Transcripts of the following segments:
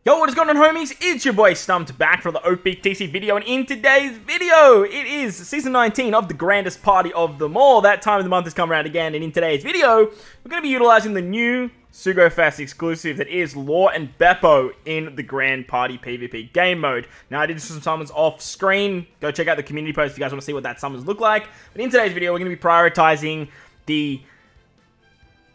Yo, what is going on, homies? It's your boy Stumped back for the OPTC video, and in today's video, it is Season 19 of the grandest party of them all. That time of the month has come around again, and in today's video, we're going to be utilizing the new Sugo Fest exclusive that is Law and Bepo in the Grand Party PvP game mode. Now, I did some summons off screen. Go check out the community post if you guys want to see what that summons look like. But in today's video, we're going to be prioritizing the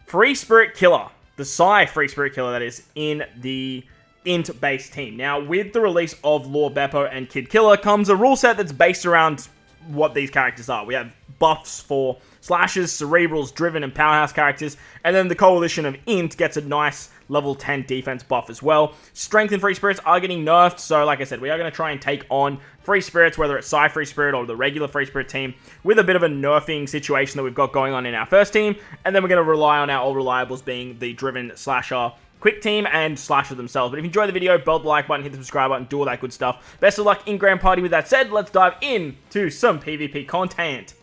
Free Spirit Killer, the Psy Free Spirit Killer that is in the int-based team. Now, with the release of Law, Bepo, and Kid Killer comes a rule set that's based around what these characters are. We have buffs for slashers, cerebrals, driven, and powerhouse characters, and then the coalition of int gets a nice level 10 defense buff as well. Strength and free spirits are getting nerfed, so like I said, we are going to try and take on free spirits, whether it's Psy Free Spirit or the regular free spirit team, with a bit of a nerfing situation that we've got going on in our first team, and then we're going to rely on our all reliables being the driven slasher quick team and slasher themselves. But if you enjoyed the video, belt the like button, hit the subscribe button, do all that good stuff. Best of luck in Grand Party. With that said, let's dive into some PvP content.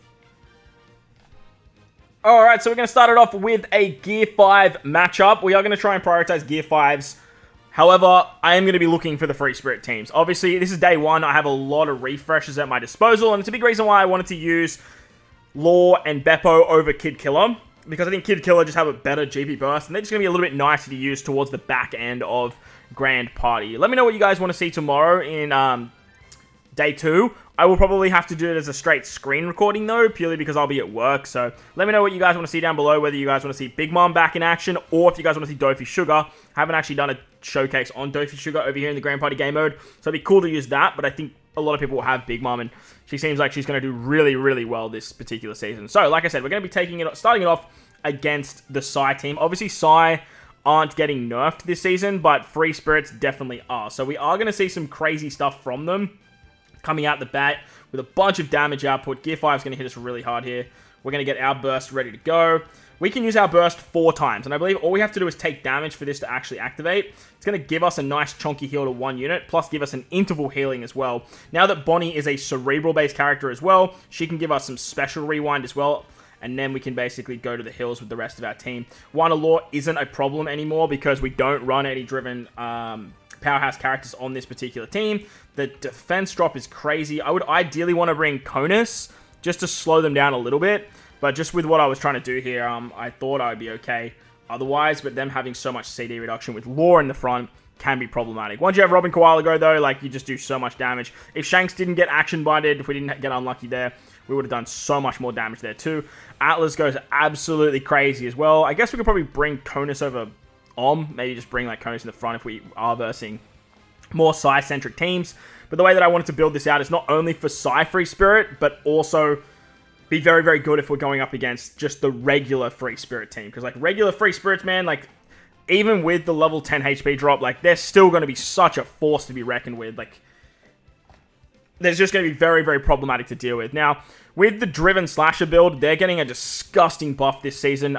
Alright, so we're going to start it off with a Gear 5 matchup. We are going to try and prioritize Gear 5s. However, I am going to be looking for the Free Spirit teams. Obviously, this is day one. I have a lot of refreshes at my disposal, and it's a big reason why I wanted to use Law and Bepo over Kid Killer, because I think Kid Killer just have a better GP burst, and they're just going to be a little bit nicer to use towards the back end of Grand Party. Let me know what you guys want to see tomorrow in day 2. I will probably have to do it as a straight screen recording, though, purely because I'll be at work. So let me know what you guys want to see down below, whether you guys want to see Big Mom back in action, or if you guys want to see Dofi Sugar. I haven't actually done a showcase on Dofi Sugar over here in the Grand Party game mode, so it'd be cool to use that, but I think a lot of people will have Big Mom, and she seems like she's going to do really, really well this particular season. So, like I said, we're going to be starting it off against the Psy team. Obviously, Psy aren't getting nerfed this season, but Free Spirits definitely are. So we are going to see some crazy stuff from them coming out the bat with a bunch of damage output. Gear 5 is going to hit us really hard here. We're going to get our burst ready to go. We can use our burst 4 times, and I believe all we have to do is take damage for this to actually activate. It's going to give us a nice chunky heal to 1 unit, plus give us an interval healing as well. Now that Bonnie is a cerebral-based character as well, she can give us some special rewind as well, and then we can basically go to the hills with the rest of our team. One Law isn't a problem anymore because we don't run any driven powerhouse characters on this particular team. The defense drop is crazy. I would ideally want to bring Conus just to slow them down a little bit, but just with what I was trying to do here, I thought I'd be okay otherwise, but them having so much CD reduction with Law in the front can be problematic. Once you have Robin Koala go, though, like, you just do so much damage. If Shanks didn't get action binded, if we didn't get unlucky there, we would have done so much more damage there too. Atlas goes absolutely crazy as well. I guess we could probably bring Conus over maybe just bring like Conus in the front if we are versing more Psy-centric teams. But the way that I wanted to build this out is not only for Psy Free Spirit, but also be very, very good if we're going up against just the regular Free Spirit team. Because like regular Free Spirits, man, like even with the level 10 HP drop, like they're still going to be such a force to be reckoned with. Like there's just going to be very, very problematic to deal with. Now, with the Driven Slasher build, they're getting a disgusting buff this season.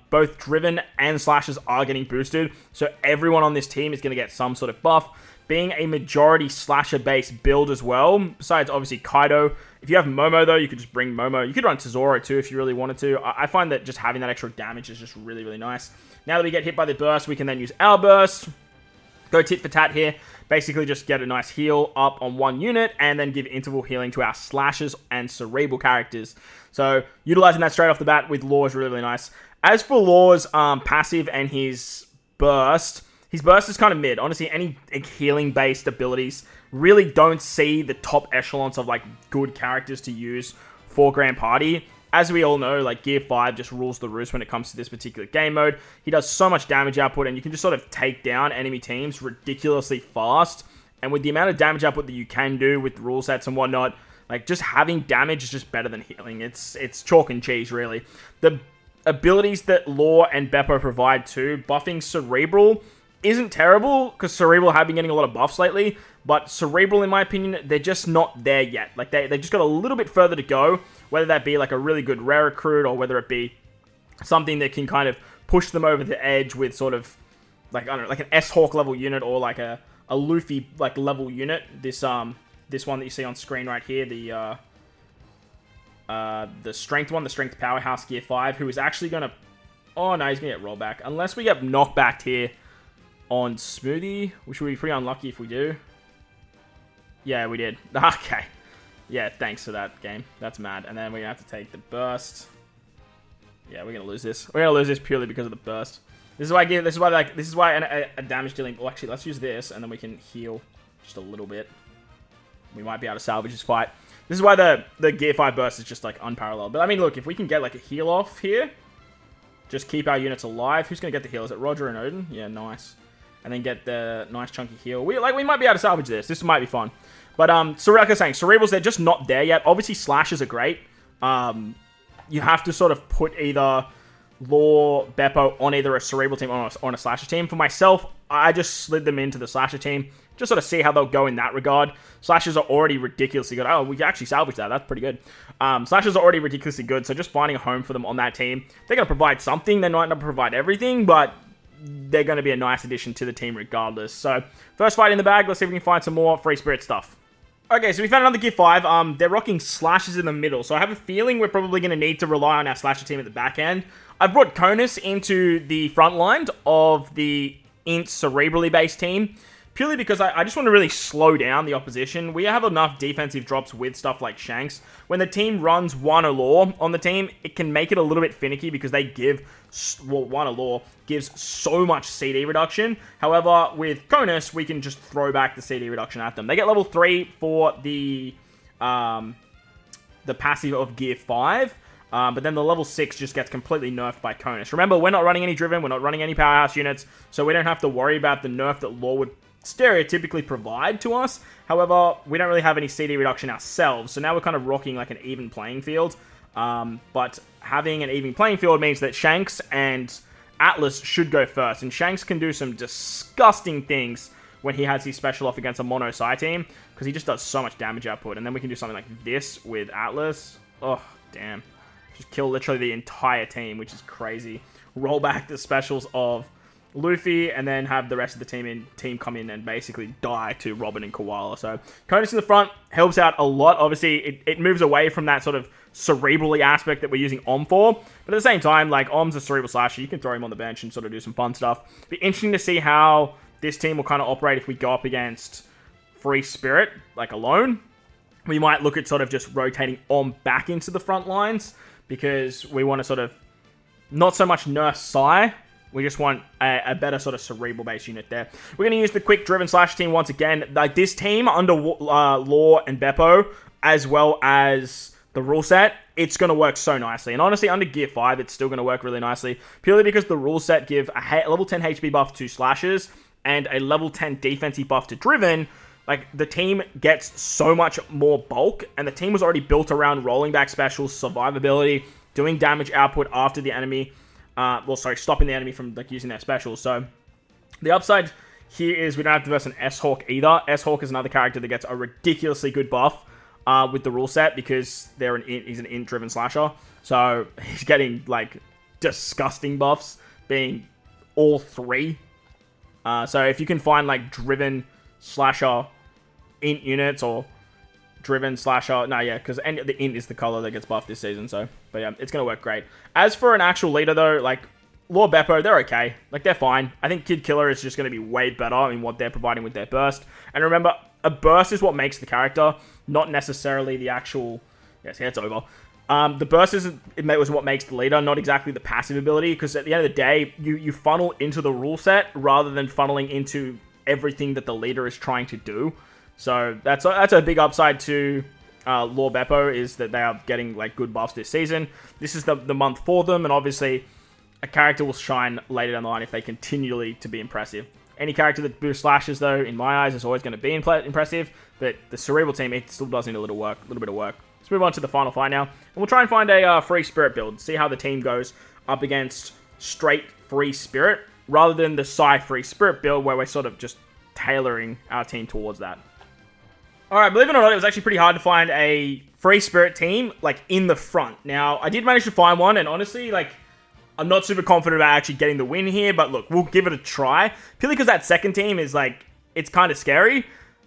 Both Driven and Slashers are getting boosted, so everyone on this team is going to get some sort of buff. Being a majority Slasher-based build as well, besides obviously Kaido. If you have Momo, though, you could just bring Momo. You could run Tesoro, too, if you really wanted to. I find that just having that extra damage is just really, really nice. Now that we get hit by the burst, we can then use our burst. Go tit for tat here. Basically just get a nice heal up on 1 unit and then give interval healing to our slashers and cerebral characters. So utilizing that straight off the bat with Law is really, really nice. As for Law's passive and his burst is kind of mid. Honestly, any healing based abilities really don't see the top echelons of like good characters to use for Grand Party. As we all know, like, Gear 5 just rules the roost when it comes to this particular game mode. He does so much damage output, and you can just sort of take down enemy teams ridiculously fast. And with the amount of damage output that you can do with rule sets and whatnot, like, just having damage is just better than healing. It's chalk and cheese, really. The abilities that Law and Bepo provide, too, buffing Cerebral isn't terrible, because Cerebral have been getting a lot of buffs lately, but Cerebral, in my opinion, they're just not there yet. Like, they just got a little bit further to go, whether that be, like, a really good rare recruit, or whether it be something that can kind of push them over the edge with sort of, like, I don't know, like an S-Hawk level unit, or like a Luffy, like, level unit. This one that you see on screen right here, the strength one, the strength powerhouse Gear 5, who is actually going to... Oh, no, he's going to get rollback. Unless we get knockbacked here on Smoothie, which would be pretty unlucky if we do. Yeah, we did. Okay. Yeah, thanks for that game. That's mad. And then we're going to have to take the burst. Yeah, we're going to lose this. We're going to lose this purely because of the burst. This is why a damage dealing... Well, actually, let's use this, and then we can heal just a little bit. We might be able to salvage this fight. This is why the Gear 5 burst is just, like, unparalleled. But, I mean, look, if we can get, like, a heal off here, just keep our units alive. Who's going to get the heal? Is it Roger and Odin? Yeah, nice. And then get the nice chunky heal. We might be able to salvage this. This might be fun. But, so like I was saying, Cerebrals, they're just not there yet. Obviously, slashes are great. You have to sort of put either Law, Bepo on either a Cerebral team or on a Slasher team. For myself, I just slid them into the Slasher team. Just sort of see how they'll go in that regard. Slashers are already ridiculously good. Oh, we can actually salvage that. That's pretty good. Slashers are already ridiculously good, so just finding a home for them on that team. They're going to provide something. They might not provide everything, but they're going to be a nice addition to the team regardless. So, first fight in the bag. Let's see if we can find some more Free Spirit stuff. Okay, so we found another Gear 5. They're rocking Slashers in the middle, so I have a feeling we're probably going to need to rely on our Slasher team at the back end. I've brought Conus into the front line of the Int Cerebrally based team, purely because I just want to really slow down the opposition. We have enough defensive drops with stuff like Shanks. When the team runs one Allure on the team, it can make it a little bit finicky because they give, well, one Allure gives so much CD reduction. However, with Conus, we can just throw back the CD reduction at them. They get level 3 for the passive of Gear 5. But then the level 6 just gets completely nerfed by Conus. Remember, we're not running any Driven, we're not running any Powerhouse units, so we don't have to worry about the nerf that Law would stereotypically provide to us. However, we don't really have any CD reduction ourselves, so now we're kind of rocking like an even playing field. But having an even playing field means that Shanks and Atlas should go first, and Shanks can do some disgusting things when he has his special off against a mono Psy team, because he just does so much damage output. And then we can do something like this with Atlas. Oh, damn. Just kill literally the entire team, which is crazy. Roll back the specials of Luffy, and then have the rest of the team come in and basically die to Robin and Koala. So, Conus in the front helps out a lot. Obviously, it moves away from that sort of cerebrally aspect that we're using Om for. But at the same time, like, Om's a cerebral slasher. You can throw him on the bench and sort of do some fun stuff. Be interesting to see how this team will kind of operate if we go up against Free Spirit, like, alone. We might look at sort of just rotating Om back into the front lines, because we want to sort of not so much nurse Psy. We just want a better sort of cerebral-based unit there. We're going to use the quick driven slash team once again. Like, this team under Law and Bepo, as well as the rule set, it's going to work so nicely. And honestly, under Gear 5, it's still going to work really nicely, purely because the rule set give a level 10 HP buff to Slashers and a level 10 defensive buff to Driven. Like, the team gets so much more bulk, and the team was already built around rolling back specials, survivability, doing damage output after the enemy, stopping the enemy from, like, using their specials. So, the upside here is we don't have to verse an S-Hawk either. S-Hawk is another character that gets a ridiculously good buff with the rule set, because he's an int-driven slasher. So, he's getting, like, disgusting buffs, being all three. So, if you can find, like, driven slasher int units, or driven slasher, because the int is the color that gets buffed this season. So, but yeah, it's gonna work great. As for an actual leader though, like Law Bepo, they're okay, like they're fine. I think Kid Killer is just gonna be way better in what they're providing with their burst. And remember, a burst is what makes the character, not necessarily the actual. Yes, yeah, it's over. The burst was what makes the leader, not exactly the passive ability, because at the end of the day, you funnel into the rule set rather than funneling into everything that the leader is trying to do. So that's a big upside to Law Bepo, is that they are getting like good buffs this season. This is the month for them, and obviously a character will shine later down the line if they continually to be impressive. Any character that boosts slashes, though, in my eyes, is always going to be impressive, but the Cerebral team, it still does need a little bit of work. Let's move on to the final fight now, and we'll try and find a Free Spirit build, see how the team goes up against straight Free Spirit, rather than the Psy Free Spirit build, where we're sort of just tailoring our team towards that. Alright, believe it or not, it was actually pretty hard to find a Free Spirit team, like, in the front. Now, I did manage to find one, and honestly, like, I'm not super confident about actually getting the win here, but look, we'll give it a try. Purely because that second team is, like, it's kind of scary.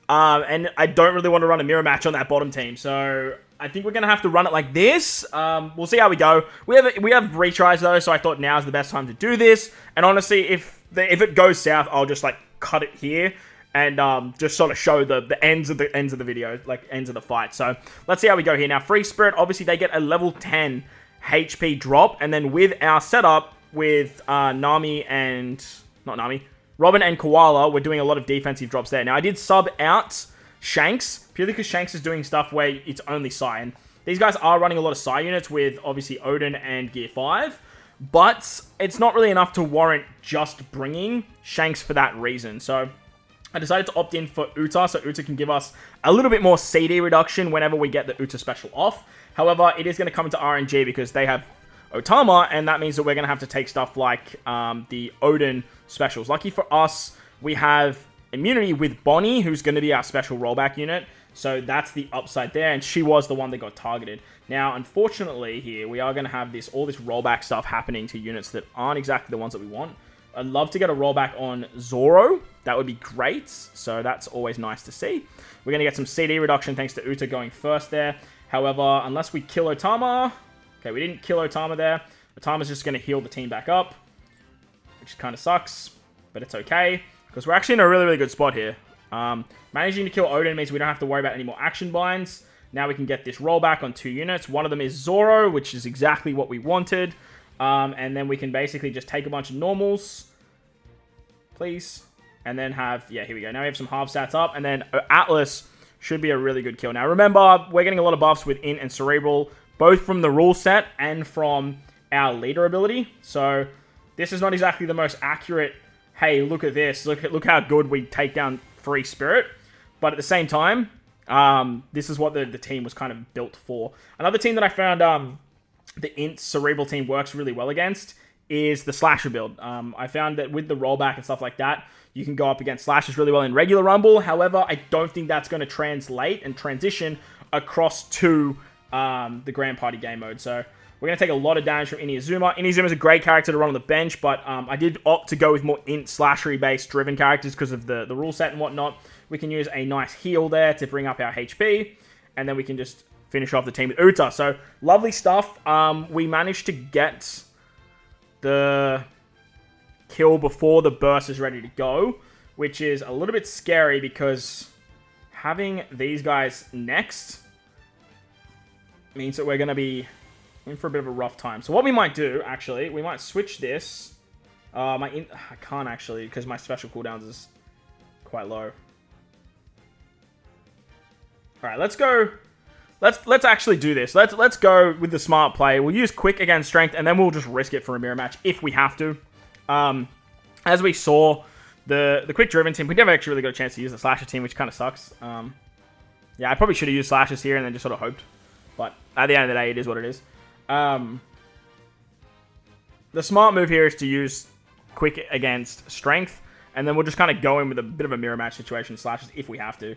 And I don't really want to run a mirror match on that bottom team. So, I think we're going to have to run it like this. We'll see how we go. We have retries, though, so I thought now's the best time to do this. And honestly, if it goes south, I'll just, like, cut it here and just sort of show the ends of the video, like, ends of the fight. So, let's see how we go here. Now, Free Spirit, obviously, they get a level 10 HP drop. And then with our setup with Nami and... Not Nami. Robin and Koala, we're doing a lot of defensive drops there. Now, I did sub out Shanks, purely because Shanks is doing stuff where it's only Psy. And these guys are running a lot of Psy units with, obviously, Odin and Gear 5. But it's not really enough to warrant just bringing Shanks for that reason. So, I decided to opt in for Uta, so Uta can give us a little bit more CD reduction whenever we get the Uta special off. However, it is going to come into RNG because they have Otama, and that means that we're going to have to take stuff like the Odin specials. Lucky for us, we have immunity with Bonnie, who's going to be our special rollback unit. So that's the upside there, and she was the one that got targeted. Now, unfortunately, here, we are going to have all this rollback stuff happening to units that aren't exactly the ones that we want. I'd love to get a rollback on Zoro. That would be great. So that's always nice to see. We're going to get some CD reduction thanks to Uta going first there. However, unless we kill Otama... Okay, we didn't kill Otama there. Otama's just going to heal the team back up, which kind of sucks, but it's okay, because we're actually in a really, really good spot here. Managing to kill Odin means we don't have to worry about any more action binds. Now we can get this rollback on 2 units. One of them is Zoro, which is exactly what we wanted. And then we can basically just take a bunch of normals, please, and then have... Yeah, here we go. Now we have some half stats up, and then Atlas should be a really good kill. Now, remember, we're getting a lot of buffs with Int and Cerebral, both from the rule set and from our leader ability. So this is not exactly the most accurate, hey, look at this, look how good we take down Free Spirit. But at the same time, this is what the team was kind of built for. Another team that I found the Int Cerebral team works really well against is the Slasher build. I found that with the rollback and stuff like that, you can go up against Slashers really well in regular Rumble. However, I don't think that's going to translate and transition across to the Grand Party game mode. So we're going to take a lot of damage from Inuyasuma. Inuyasuma is a great character to run on the bench, but I did opt to go with more Int Slashery based driven characters because of the rule set and whatnot. We can use a nice heal there to bring up our HP, and then we can just finish off the team with Uta. So lovely stuff. We managed to get the kill before the burst is ready to go, which is a little bit scary because having these guys next means that we're going to be in for a bit of a rough time. So what we might do, actually, we might switch this. I can't actually, because my special cooldowns is quite low. Alright, let's go. Let's actually do this. Let's go with the smart play. We'll use quick against strength, and then we'll just risk it for a mirror match if we have to. As we saw, the quick driven team, we never actually really got a chance to use the slasher team, which kind of sucks. Yeah, I probably should have used slashers here and then just sort of hoped. But at the end of the day, it is what it is. The smart move here is to use quick against strength, and then we'll just kind of go in with a bit of a mirror match situation, slashes, if we have to.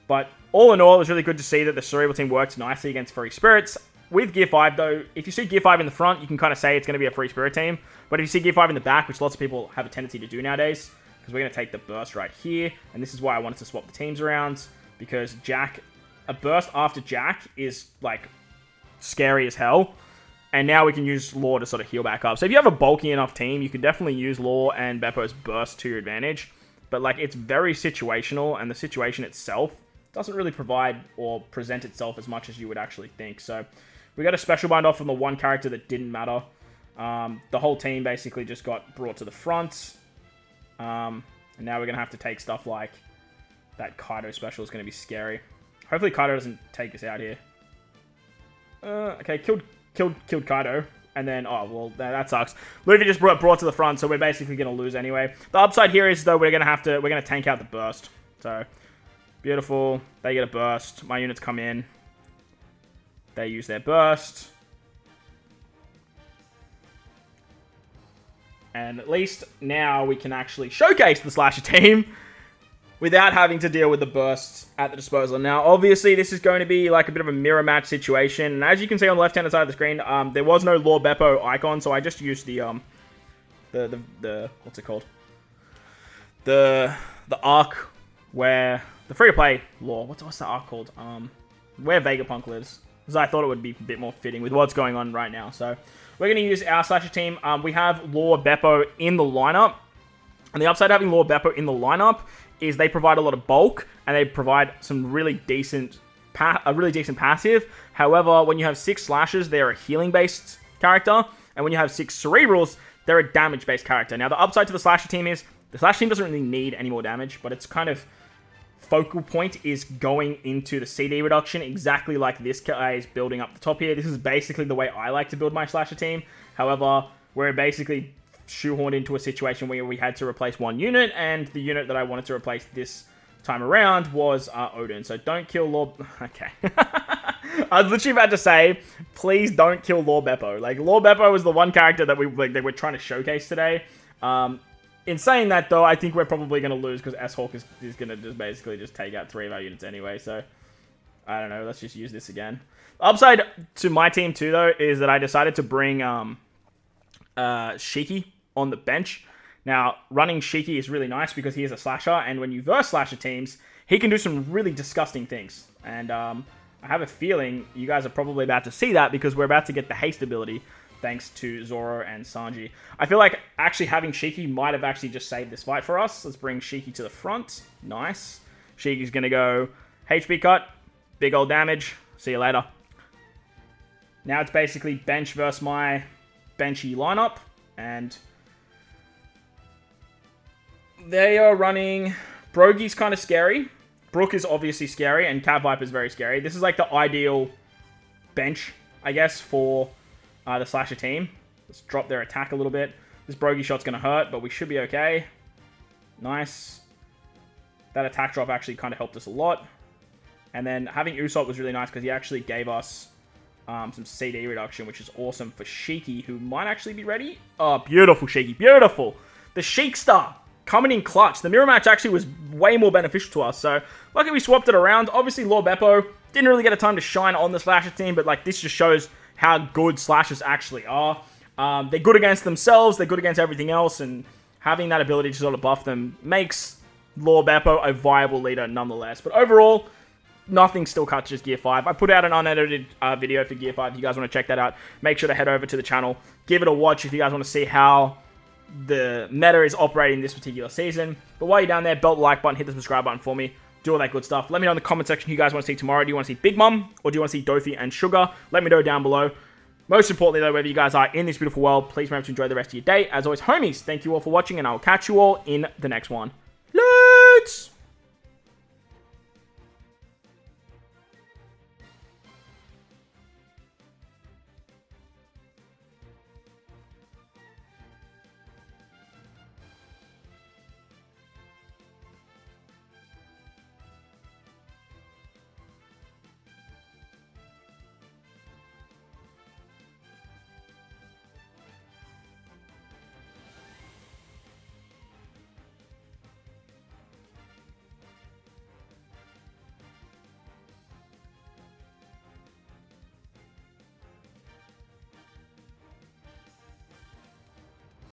But all in all, it was really good to see that the Cerebral team works nicely against Free Spirits. With Gear 5, though, if you see Gear 5 in the front, you can kind of say it's going to be a Free Spirit team. But if you see Gear 5 in the back, which lots of people have a tendency to do nowadays, because we're going to take the burst right here, and this is why I wanted to swap the teams around, because a burst after Jack is, like, scary as hell. And now we can use Law to sort of heal back up. So if you have a bulky enough team, you can definitely use Law and Bepo's burst to your advantage. But, like, it's very situational, and the situation itself doesn't really provide or present itself as much as you would actually think. So we got a special bind off from the one character that didn't matter. The whole team basically just got brought to the front. And now we're going to have to take stuff like that Kaido special is going to be scary. Hopefully Kaido doesn't take us out here. Okay, killed Kaido. And then, oh, well, that sucks. Luffy just brought to the front, so we're basically going to lose anyway. The upside here is, though, we're going to tank out the burst. So, beautiful. They get a burst. My units come in. They use their burst. And at least now we can actually showcase the Slasher team without having to deal with the bursts at the disposal. Now, obviously, this is going to be like a bit of a mirror match situation. And as you can see on the left-hand side of the screen, there was no Lord Bepo icon, so I just used the what's it called? The arc where the free-to-play lore. What's the arc called? where Vegapunk lives. Because I thought it would be a bit more fitting with what's going on right now. So we're going to use our slasher team. We have Lore Bepo in the lineup. And the upside of having Lore Bepo in the lineup is they provide a lot of bulk. And they provide some really decent, passive. However, when you have 6 slashers, they're a healing-based character. And when you have 6 cerebrals, they're a damage-based character. Now, the upside to the slasher team is the slasher team doesn't really need any more damage. But it's kind of focal point is going into the CD reduction, exactly like this guy is building up the top here. This is basically the way I like to build my slasher team. However, we're basically shoehorned into a situation where we had to replace one unit, and the unit that I wanted to replace this time around was Odin. So don't kill Lord... Okay. I was literally about to say, please don't kill Lord Bepo. Like, Lord Bepo was the one character that we were trying to showcase today. In saying that, though, I think we're probably going to lose because S-Hawk is going to just basically just take out 3 of our units anyway. So, I don't know. Let's just use this again. Upside to my team, too, though, is that I decided to bring Shiki on the bench. Now, running Shiki is really nice because he is a slasher. And when you verse slasher teams, he can do some really disgusting things. And I have a feeling you guys are probably about to see that because we're about to get the haste ability, thanks to Zoro and Sanji. I feel like actually having Shiki might have actually just saved this fight for us. Let's bring Shiki to the front. Nice. Shiki's going to go HP cut. Big old damage. See you later. Now it's basically bench versus my benchy lineup. And they are running... Brogy's kind of scary. Brook is obviously scary. And Cat Viper's very scary. This is like the ideal bench, I guess, for... the slasher team. Let's drop their attack a little bit. This Brogy shot's going to hurt, but we should be okay. Nice. That attack drop actually kind of helped us a lot. And then having Usopp was really nice because he actually gave us some CD reduction, which is awesome for Shiki, who might actually be ready. Oh, beautiful, Shiki. Beautiful. The Sheik Star coming in clutch. The mirror match actually was way more beneficial to us. So, luckily we swapped it around. Obviously, Lord Bepo didn't really get a time to shine on the slasher team, but like this just shows how good slashers actually are. They're good against themselves, they're good against everything else, and having that ability to sort of buff them makes Lord Bepo a viable leader nonetheless. But overall, nothing still touches Gear 5. I put out an unedited video for Gear 5. If you guys want to check that out, make sure to head over to the channel. Give it a watch if you guys want to see how the meta is operating this particular season. But while you're down there, belt the like button, hit the subscribe button for me. Do all that good stuff. Let me know in the comment section who you guys want to see tomorrow. Do you want to see Big Mom or do you want to see Dofi and Sugar? Let me know down below. Most importantly, though, wherever you guys are in this beautiful world, please remember to enjoy the rest of your day. As always, homies, thank you all for watching, and I will catch you all in the next one. Let's...